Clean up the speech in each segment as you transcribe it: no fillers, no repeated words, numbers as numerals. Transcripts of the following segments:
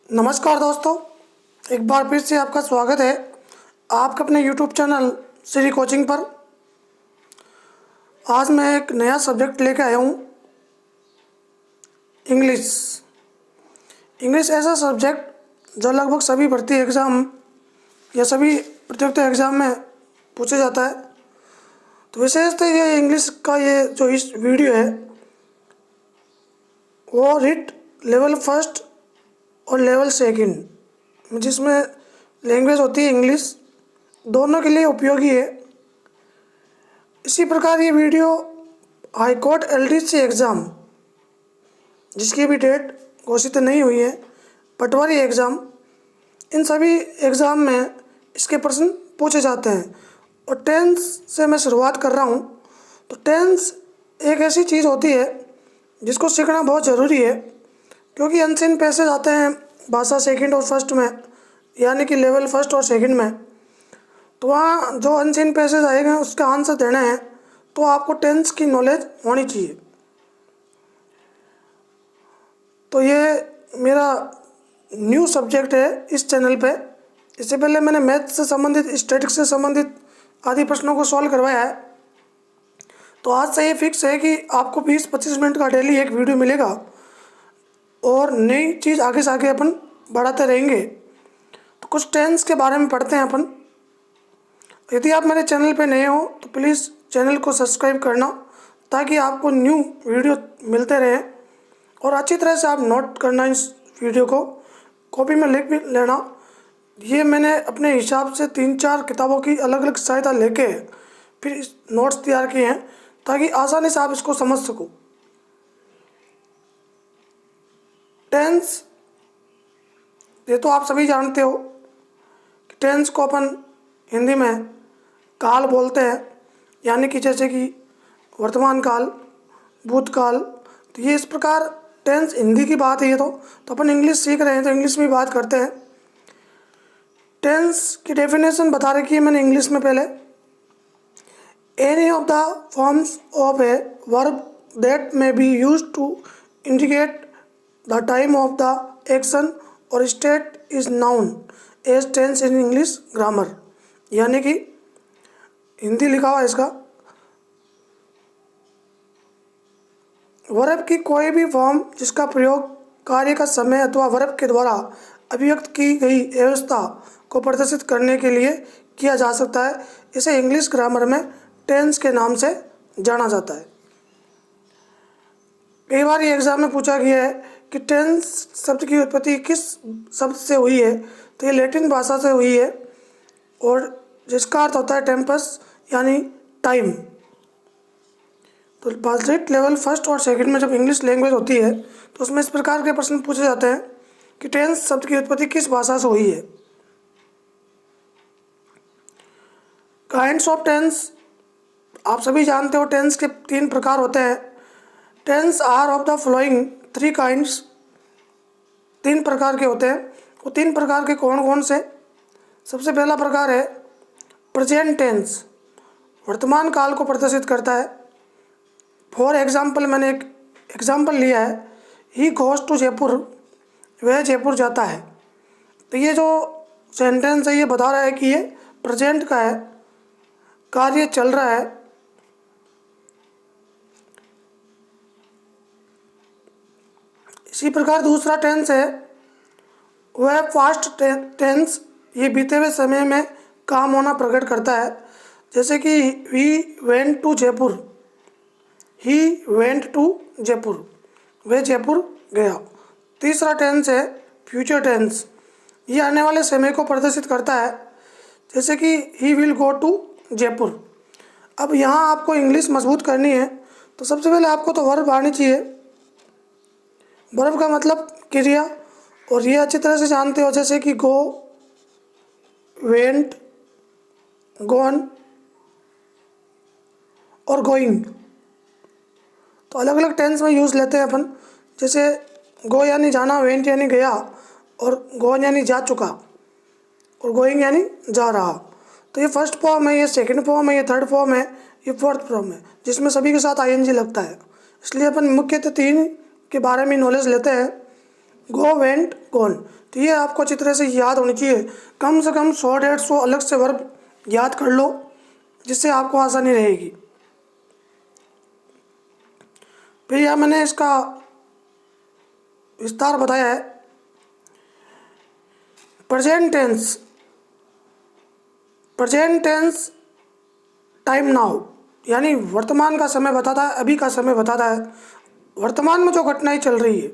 नमस्कार दोस्तों, एक बार फिर से आपका स्वागत है आपके अपने YouTube चैनल श्री कोचिंग पर। आज मैं एक नया सब्जेक्ट लेकर आया हूँ, इंग्लिश। इंग्लिश ऐसा सब्जेक्ट जो लगभग सभी भर्ती एग्ज़ाम या सभी प्रतियोगिता एग्ज़ाम में पूछा जाता है। तो विशेषतः ये इंग्लिश का ये जो इस वीडियो है वो रीड लेवल फर्स्ट और लेवल सेकंड, जिसमें लैंग्वेज होती है इंग्लिश, दोनों के लिए उपयोगी है। इसी प्रकार ये video high court LDC exam, जिसकी अभी डेट घोषित नहीं हुई है, पटवारी एग्ज़ाम, इन सभी एग्ज़ाम में इसके प्रश्न पूछे जाते हैं। और टेंस से मैं शुरुआत कर रहा हूँ। तो टेंस एक ऐसी चीज़ होती है जिसको सीखना बहुत ज़रूरी है, क्योंकि अनसीन पैसेज आते हैं भाषा सेकंड और फर्स्ट में, यानी कि लेवल फर्स्ट और सेकंड में। तो वहाँ जो अनसीन पैसेज आएंगे उसका आंसर देना है, तो आपको टेंस की नॉलेज होनी चाहिए। तो ये मेरा न्यू सब्जेक्ट है इस चैनल पे। इससे पहले मैंने मैथ से संबंधित, स्टैटिक्स से संबंधित आदि प्रश्नों को सॉल्व करवाया है। तो आज से ये फिक्स है कि आपको 20-25 मिनट का डेली एक वीडियो मिलेगा और नई चीज़ आगे से आगे अपन बढ़ाते रहेंगे। तो कुछ टेंस के बारे में पढ़ते हैं अपन। यदि आप मेरे चैनल पे नए हो तो प्लीज़ चैनल को सब्सक्राइब करना, ताकि आपको न्यू वीडियो मिलते रहें। और अच्छी तरह से आप नोट करना, इस वीडियो को कॉपी में लिख भी लेना। ये मैंने अपने हिसाब से 3-4 किताबों की अलग अलग सहायता लेके फिर इस नोट्स तैयार किए हैं, ताकि आसानी से आप इसको समझ सको। टेंस, ये तो आप सभी जानते हो कि टेंस को अपन हिंदी में काल बोलते हैं, यानी कि जैसे कि वर्तमान काल, भूतकाल। तो ये इस प्रकार टेंस हिंदी की बात है। ये तो अपन इंग्लिश सीख रहे हैं तो इंग्लिश में बात करते हैं। टेंस की डेफिनेशन बता रखी है मैंने इंग्लिश में पहले। Any of the forms of a verb that may be used to indicate the time of the action or state is known as tense in English grammar. यानी कि हिंदी लिखा हुआ इसका, वर्ब की कोई भी फॉर्म जिसका प्रयोग कार्य का समय अथवा वर्ब के द्वारा अभिव्यक्त की गई व्यवस्था को प्रदर्शित करने के लिए किया जा सकता है, इसे इंग्लिश ग्रामर में टेंस के नाम से जाना जाता है। कई बार ये एग्जाम में पूछा गया है कि टेंस शब्द की उत्पत्ति किस शब्द से हुई है। तो ये लैटिन भाषा से हुई है, और जिसका अर्थ होता है टेम्पस, यानी टाइम। तो रीड लेवल फर्स्ट और सेकंड में जब इंग्लिश लैंग्वेज होती है तो उसमें इस प्रकार के प्रश्न पूछे जाते हैं कि टेंस शब्द की उत्पत्ति किस भाषा से हुई है। काइंड्स ऑफ टेंस, आप सभी जानते हो टेंस के 3 प्रकार होते हैं। Tense are of the following 3 kinds, 3 प्रकार के होते हैं। वो 3 प्रकार के कौन कौन से? सबसे पहला प्रकार है प्रेजेंट टेंस, वर्तमान काल को प्रदर्शित करता है। फॉर एग्जाम्पल, मैंने एक एग्जाम्पल लिया है, ही गोज टू जयपुर, वह जयपुर जाता है। तो ये जो सेंटेंस है ये बता रहा है कि ये प्रेजेंट का है, कार्य चल रहा है। इसी प्रकार दूसरा टेंस है वह पास्ट टेंस, ये बीते हुए समय में काम होना प्रकट करता है। जैसे कि he went to Jaipur, he went to Jaipur, वह जयपुर गया। तीसरा टेंस है फ्यूचर टेंस, ये आने वाले समय को प्रदर्शित करता है। जैसे कि he will go to Jaipur. अब यहाँ आपको इंग्लिश मजबूत करनी है तो सबसे पहले आपको तो वर्ब आनी चाहिए। वर्ब का मतलब क्रिया, और ये अच्छी तरह से जानते हो, जैसे कि गो, वेंट, गॉन और गोइंग। तो अलग अलग टेंस में यूज़ लेते हैं अपन। जैसे गो यानी जाना, वेंट यानी गया, और गॉन यानी जा चुका, और गोइंग यानी जा रहा। तो ये फर्स्ट फॉर्म है, ये सेकंड फॉर्म है, ये थर्ड फॉर्म है, ये फोर्थ फॉर्म है, जिसमें सभी के साथ आईएनजी लगता है। इसलिए अपन मुख्यतः 3 के बारे में नॉलेज लेते हैं। गो, वेंट, गॉन। तो ये आपको अच्छी तरह से याद होनी चाहिए। कम से कम 100-150 अलग से वर्ब याद कर लो, जिससे आपको आसानी रहेगी। फिर यह मैंने इसका विस्तार बताया है। Present tense, present tense time now, यानी वर्तमान का समय बताता है, अभी का समय बताता है, वर्तमान में जो घटनाएं चल रही है।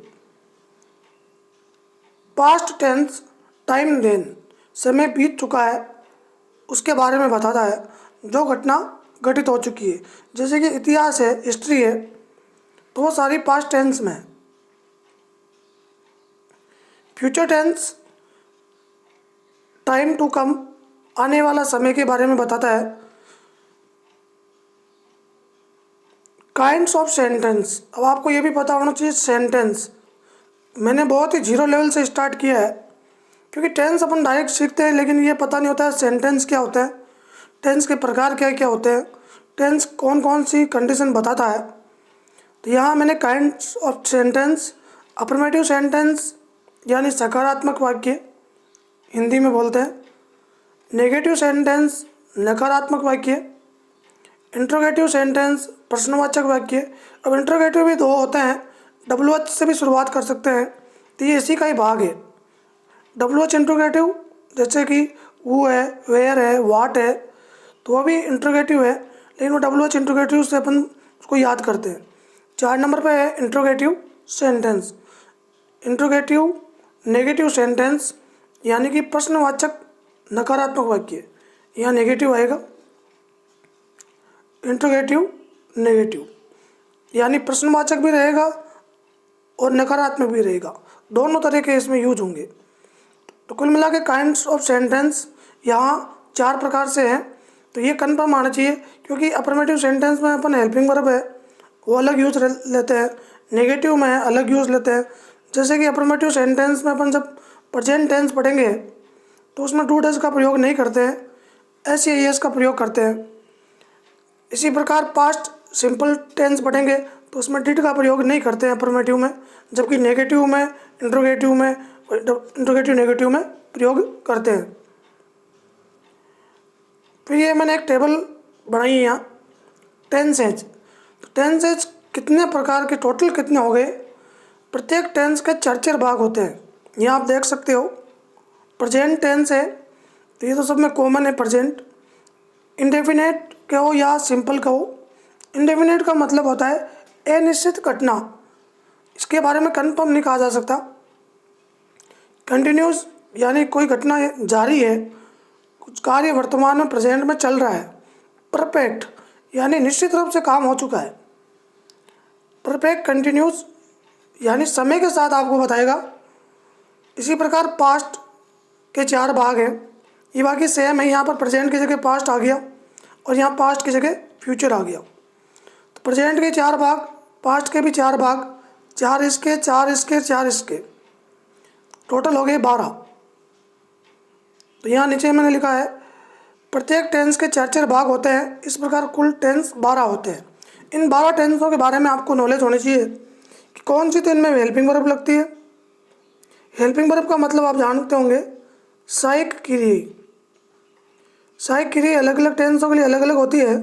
पास्ट टेंस टाइम देन, समय बीत चुका है उसके बारे में बताता है, जो घटना घटित हो चुकी है। जैसे कि इतिहास है, हिस्ट्री है, तो वो सारी पास्ट टेंस में है। Future tense time to come, आने वाला समय के बारे में बताता है। काइंड्स ऑफ सेंटेंस, अब आपको ये भी पता होना चाहिए सेंटेंस मैंने बहुत ही जीरो लेवल से स्टार्ट किया है, क्योंकि टेंस अपन डायरेक्ट सीखते हैं, लेकिन ये पता नहीं होता है सेंटेंस क्या होता है, टेंस के प्रकार क्या क्या होते हैं, टेंस कौन कौन सी कंडीशन बताता है। तो यहाँ मैंने kinds of sentence, affirmative sentence यानी सकारात्मक वाक्य हिंदी में बोलते हैं, नेगेटिव सेंटेंस नकारात्मक वाक्य, इंट्रोगेटिव सेंटेंस प्रश्नवाचक वाक्य। अब इंट्रोगेटिव भी दो होते हैं, WH से भी शुरुआत कर सकते हैं, तो ये इसी का ही भाग है। WH इंट्रोगेटिव, जैसे कि वो है, वेयर है, वाट है, तो वह भी इंट्रोगेटिव है, लेकिन वो WH इंट्रोगेटिव से अपन उसको याद करते हैं। 4 नंबर पे है interrogative sentence. Interrogative negative sentence यानी कि प्रश्नवाचक नकारात्मक वाक्य, यहाँ नेगेटिव आएगा। इंट्रोगेटिव नेगेटिव यानी प्रश्नवाचक भी रहेगा और नकारात्मक भी रहेगा, दोनों तरह के इसमें यूज होंगे। तो कुल मिला के काइंड्स ऑफ सेंटेंस यहाँ 4 प्रकार से हैं, तो ये कन्फर्म आना चाहिए, क्योंकि अफर्मेटिव सेंटेंस में अपन हेल्पिंग वर्ब है वो अलग यूज लेते हैं, नेगेटिव में अलग यूज लेते हैं। जैसे कि अफर्मेटिव सेंटेंस में अपन जब प्रेजेंट टेंस पढ़ेंगे तो उसमें डू डज का प्रयोग नहीं करते हैं, एस या एस का प्रयोग करते हैं। इसी प्रकार पास्ट सिंपल टेंस पढ़ेंगे तो उसमें डिड का प्रयोग नहीं करते हैं अफर्मेटिव में, जबकि नेगेटिव में, इंट्रोगेटिव नेगेटिव में प्रयोग करते हैं। फिर ये मैंने एक टेबल बनाई है यहाँ, टेंसेज। टेंसेज कितने प्रकार के, टोटल कितने हो गए, प्रत्येक टेंस के 4 भाग होते हैं। यहाँ आप देख सकते हो। प्रेजेंट टेंस है तो ये तो सब में कॉमन है प्रेजेंट। इंडेफिनेट कहो या सिंपल कहो, इंडेफिनेट का मतलब होता है अनिश्चित घटना, इसके बारे में कन्फर्म नहीं कहा जा सकता। कंटिन्यूस यानी कोई घटना जारी है, कुछ कार्य वर्तमान में प्रेजेंट में चल रहा है। परफेक्ट यानी निश्चित रूप से काम हो चुका है। परफेक्ट कंटिन्यूस यानी समय के साथ आपको बताएगा। इसी प्रकार पास्ट के 4 भाग हैं, ये बाकी सेम है। यहाँ पर प्रेजेंट की जगह पास्ट आ गया और यहाँ पास्ट की जगह फ्यूचर आ गया। तो प्रेजेंट के 4 भाग, पास्ट के भी 4 भाग, 4 इसके, 4 इसके, 4 इसके, टोटल हो गए 12। तो यहाँ नीचे मैंने लिखा है प्रत्येक टेंस के 4 भाग होते हैं, इस प्रकार कुल टेंस 12 होते हैं। इन 12 टेंसों के बारे में आपको नॉलेज होनी चाहिए कि कौन सी तो इनमें हेल्पिंग वर्ब लगती है। हेल्पिंग वर्ब का मतलब आप जानते होंगे, सहायक क्रिया। सहायक क्रिया अलग अलग टेंसों के लिए अलग अलग होती है।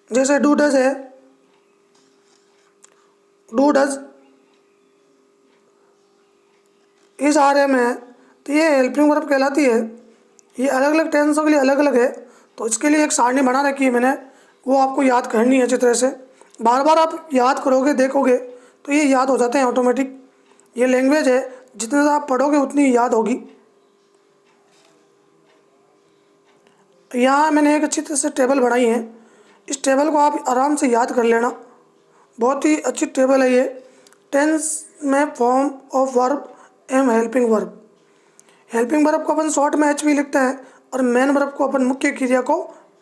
जैसे डू डज है, डू डज इस आर में है, तो ये हेल्पिंग वर्ब कहलाती है। ये अलग अलग टेंसों के लिए अलग अलग है, तो इसके लिए एक सारणी बना रखी है मैंने, वो आपको याद करनी है अच्छी तरह से। बार बार आप याद करोगे, देखोगे तो ये याद हो जाते हैं ऑटोमेटिक। ये लैंग्वेज है, जितने ज़्यादा आप पढ़ोगे उतनी याद होगी। यहाँ मैंने एक अच्छी तरह से टेबल बनाई है, इस टेबल को आप आराम से याद कर लेना, बहुत ही अच्छी टेबल है ये। टेंस में form of verb am helping verb. Helping verb को अपन शॉर्ट में एच भी लिखते हैं और मेन वर्ब को अपन मुख्य क्रिया को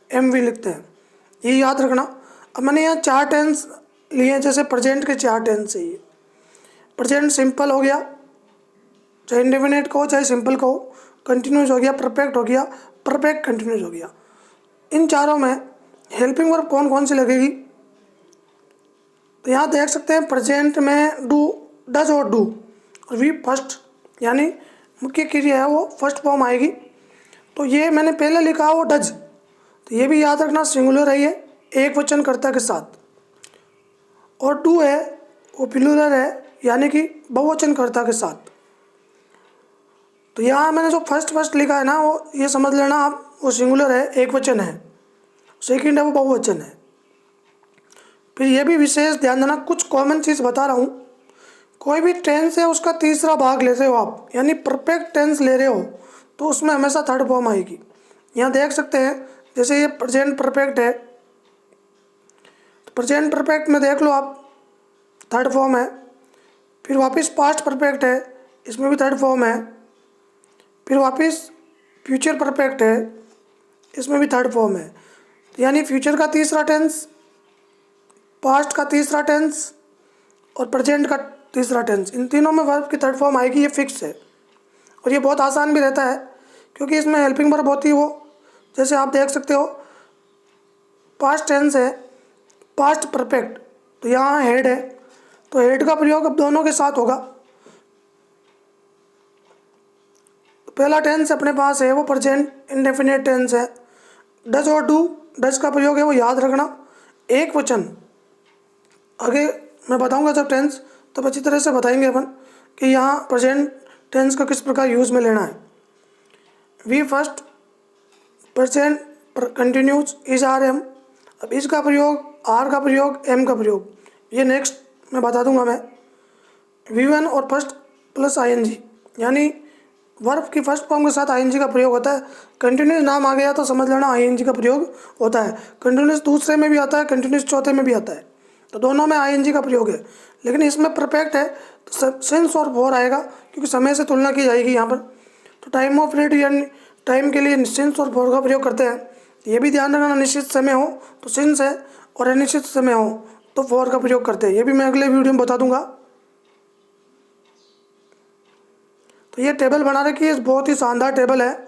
एम भी लिखते हैं, ये याद रखना। अब मैंने यहाँ 4 टेंस लिए हैं, जैसे प्रेजेंट के 4 टेंस है। ये प्रेजेंट सिंपल हो गया, चाहे इंडेफिनेट कहो चाहे सिंपल कहो। कंटिन्यूस हो गया, परफेक्ट हो गया, परफेक्ट कंटिन्यूस हो गया। इन चारों में हेल्पिंग वर्ब कौन कौन सी लगेगी, तो यहाँ देख सकते हैं प्रेजेंट में डू, डज और डू, और वी फर्स्ट यानी मुख्य क्रिया है वो फर्स्ट फॉर्म आएगी। तो ये मैंने पहले लिखा है वो डज, तो ये भी याद रखना सिंगुलर है, ये एक वचन कर्ता के साथ। और डू है वो प्लूरल है यानी कि बहुवचन कर्ता के साथ। तो यहाँ मैंने जो फर्स्ट लिखा है ना वो ये समझ लेना आप, वो सिंगुलर है, एक वचन है। सेकंड है वो बहुवचन है। फिर ये भी विशेष ध्यान देना, कुछ कॉमन चीज़ बता रहा हूँ। कोई भी टेंस है उसका तीसरा भाग लेते हो आप, यानी परफेक्ट टेंस ले रहे हो तो उसमें हमेशा थर्ड फॉर्म आएगी। यहाँ देख सकते हैं जैसे ये प्रेजेंट परफेक्ट है, तो प्रेजेंट परफेक्ट में देख लो आप थर्ड फॉर्म है। फिर वापस पास्ट परफेक्ट है, इसमें भी थर्ड फॉर्म है। फिर वापस फ्यूचर परफेक्ट है, इसमें भी थर्ड फॉर्म है। यानी फ्यूचर का तीसरा टेंस, पास्ट का तीसरा टेंस और प्रेजेंट का तीसरा टेंस, इन तीनों में वर्ब की थर्ड फॉर्म आएगी, ये फिक्स है। और ये बहुत आसान भी रहता है क्योंकि इसमें हेल्पिंग वर्ब होती है वो, जैसे आप देख सकते हो पास्ट टेंस है, पास्ट परफेक्ट, तो यहाँ हेड है, तो हेड का प्रयोग अब दोनों के साथ होगा। पहला टेंस अपने पास है वो प्रेजेंट इंडेफिनिट टेंस है। डज और डू, डज का प्रयोग है वो याद रखना, एक वचन। आगे मैं बताऊंगा जब टेंस, तब अच्छी तरह से बताएंगे अपन कि यहाँ प्रेजेंट टेंस का किस प्रकार यूज़ में लेना है। V first, present continuous, is are am. अब इज का प्रयोग, आर का प्रयोग, एम का प्रयोग, ये नेक्स्ट मैं बता दूंगा मैं। वी वन और first plus I N G, यानी वर्ब की फर्स्ट फॉर्म के साथ आई एन जी का प्रयोग होता है। कंटिन्यूस नाम आ गया तो समझ लेना आई एन जी का प्रयोग होता है। कंटिन्यूस दूसरे में भी आता है, कंटिन्यूस चौथे में भी आता है, तो दोनों में आई एन जी का प्रयोग है। लेकिन इसमें परफेक्ट है तो सिंस और फॉर आएगा क्योंकि समय से तुलना की जाएगी यहाँ पर। तो टाइम ऑफ पीरियड यानी टाइम के लिए सिंस और फॉर का प्रयोग करते हैं। ये भी ध्यान रखना, निश्चित समय हो तो सिंस है और अनिश्चित समय हो तो फॉर का प्रयोग करते हैं। ये भी मैं अगले वीडियो में बता दूंगा। तो ये टेबल बना रखी है, बहुत ही शानदार टेबल है,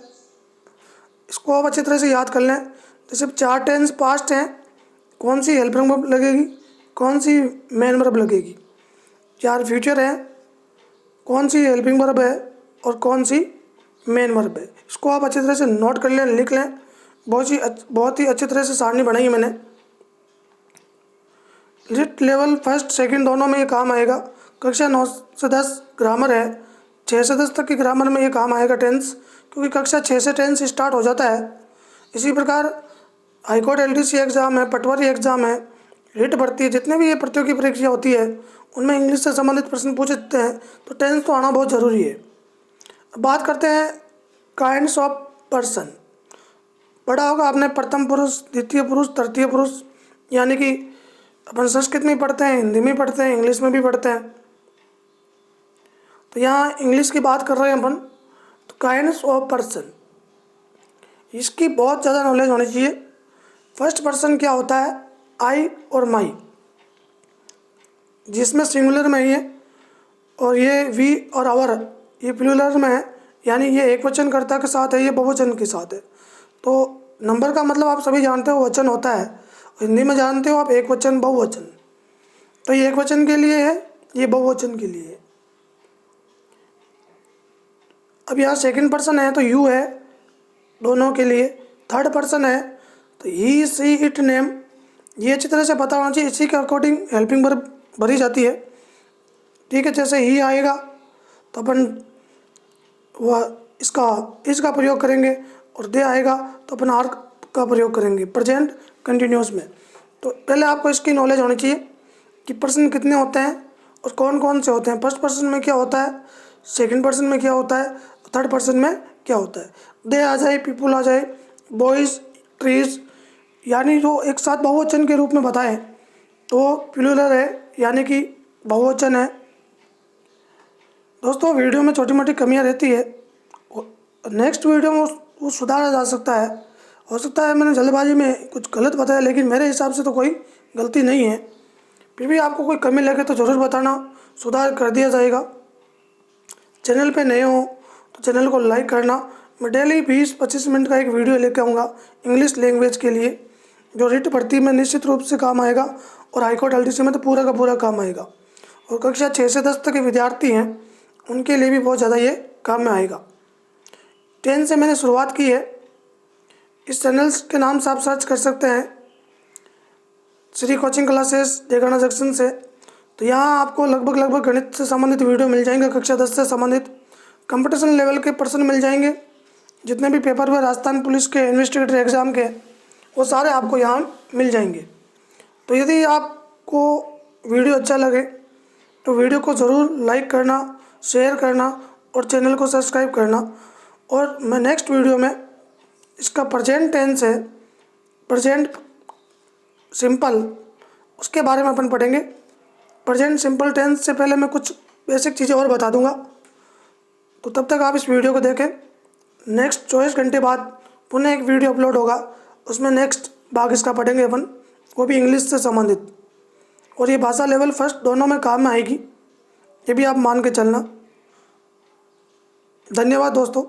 इसको आप अच्छी तरह से याद कर लें। जैसे चार टेंस पास्ट हैं, कौन सी हेल्पिंग वर्ब लगेगी, कौन सी मेन वर्ब लगेगी। चार फ्यूचर हैं, कौन सी हेल्पिंग वर्ब है और कौन सी मेन वर्ब है। इसको आप अच्छी तरह से नोट कर लें, लिख लें। बहुत ही अच्छी तरह से सारणी बनाई है मैंने। लिट लेवल फर्स्ट सेकंड दोनों में ये काम आएगा। कक्षा 9 से 10 ग्रामर है, 6 से 10 तक की ग्रामर में ये काम आएगा टेंस, क्योंकि कक्षा 6 से टेंस स्टार्ट हो जाता है। इसी प्रकार हाईकोर्ट एलडीसी एग्ज़ाम है, पटवारी एग्ज़ाम है, रिट भर्ती है, जितने भी ये प्रतियोगी परीक्षा होती है उनमें इंग्लिश से संबंधित प्रश्न पूछे जाते हैं, तो टेंस तो आना बहुत ज़रूरी है। अब बात करते हैं काइंड्स ऑफ पर्सन। पढ़ा होगा आपने प्रथम पुरुष, द्वितीय पुरुष, तृतीय पुरुष, यानी कि अपन संस्कृत में पढ़ते हैं, हिंदी में पढ़ते हैं, इंग्लिश में भी पढ़ते हैं। तो यहाँ इंग्लिश की बात कर रहे हैं अपन, तो काइंड्स ऑफ पर्सन, इसकी बहुत ज़्यादा नॉलेज होनी चाहिए। फर्स्ट पर्सन क्या होता है, आई और माई, जिसमें सिंगुलर में ही है, और ये वी और आवर ये प्लूरल में है, यानी ये एक वचन कर्ता के साथ है, ये बहुवचन के साथ है। तो नंबर का मतलब आप सभी जानते हो वचन होता है, हिंदी में जानते हो आप एक वचन बहुवचन। तो ये एक वचन के लिए है, ये बहुवचन के लिए है। अब यहाँ सेकंड पर्सन है तो यू है दोनों के लिए। थर्ड पर्सन है तो ही, सी, इट, नेम, ये अच्छी तरह से पता होना चाहिए। इसी के अकॉर्डिंग हेल्पिंग वर्ब भरी जाती है, ठीक है। जैसे ही आएगा तो अपन वह इसका प्रयोग करेंगे, और दे आएगा तो अपन आर का प्रयोग करेंगे प्रेजेंट कंटिन्यूस में। तो पहले आपको इसकी नॉलेज होनी चाहिए कि पर्सन कितने होते हैं और कौन कौन से होते हैं। फर्स्ट पर्सन में क्या होता है, सेकंड पर्सन में क्या होता है, थर्ड पर्सन में क्या होता है। दे आ जाए, पीपुल आ जाए, बॉयज़, ट्रीज, यानी जो एक साथ बहुवचन के रूप में बताएं तो प्लूरल है, यानी कि बहुवचन है। दोस्तों वीडियो में छोटी मोटी कमियां रहती है, नेक्स्ट वीडियो में वो सुधारा जा सकता है। हो सकता है मैंने जल्दबाजी में कुछ गलत बताया, लेकिन मेरे हिसाब से तो कोई गलती नहीं है। फिर भी आपको कोई कमी लगे तो ज़रूर बताना, सुधार कर दिया जाएगा। चैनल पे नए हो तो चैनल को लाइक करना। मैं डेली 20-25 मिनट का एक वीडियो लेकर आऊँगा इंग्लिश लैंग्वेज के लिए, जो रिट भर्ती में निश्चित रूप से काम आएगा, और हाईकोर्ट एलडीसी में तो पूरा का पूरा काम आएगा। और कक्षा 6 से 10 तक के विद्यार्थी हैं उनके लिए भी बहुत ज़्यादा ये काम में आएगा। 10 से मैंने शुरुआत की है। इस चैनल्स के नाम से आप सर्च कर सकते हैं, Shri coaching classes Degana junction से। तो यहाँ आपको लगभग गणित से संबंधित वीडियो मिल जाएंगे, कक्षा 10 से संबंधित कंपटीशन लेवल के प्रश्न मिल जाएंगे। जितने भी पेपर हुए राजस्थान पुलिस के इन्वेस्टिगेटर एग्ज़ाम के, वो सारे आपको यहाँ मिल जाएंगे। तो यदि आपको वीडियो अच्छा लगे तो वीडियो को ज़रूर लाइक करना, शेयर करना और चैनल को सब्सक्राइब करना। और मैं नेक्स्ट वीडियो में इसका प्रेजेंट टेंस है, प्रेजेंट सिंपल, उसके बारे में अपन पढ़ेंगे। प्रेजेंट सिंपल टेंस से पहले मैं कुछ बेसिक चीज़ें और बता दूंगा। तो तब तक आप इस वीडियो को देखें। नेक्स्ट 24 घंटे बाद पुनः एक वीडियो अपलोड होगा, उसमें नेक्स्ट भाग इसका पढ़ेंगे अपन, वो भी इंग्लिश से संबंधित। और ये भाषा लेवल फर्स्ट दोनों में काम में आएगी, ये भी आप मान के चलना। धन्यवाद दोस्तों।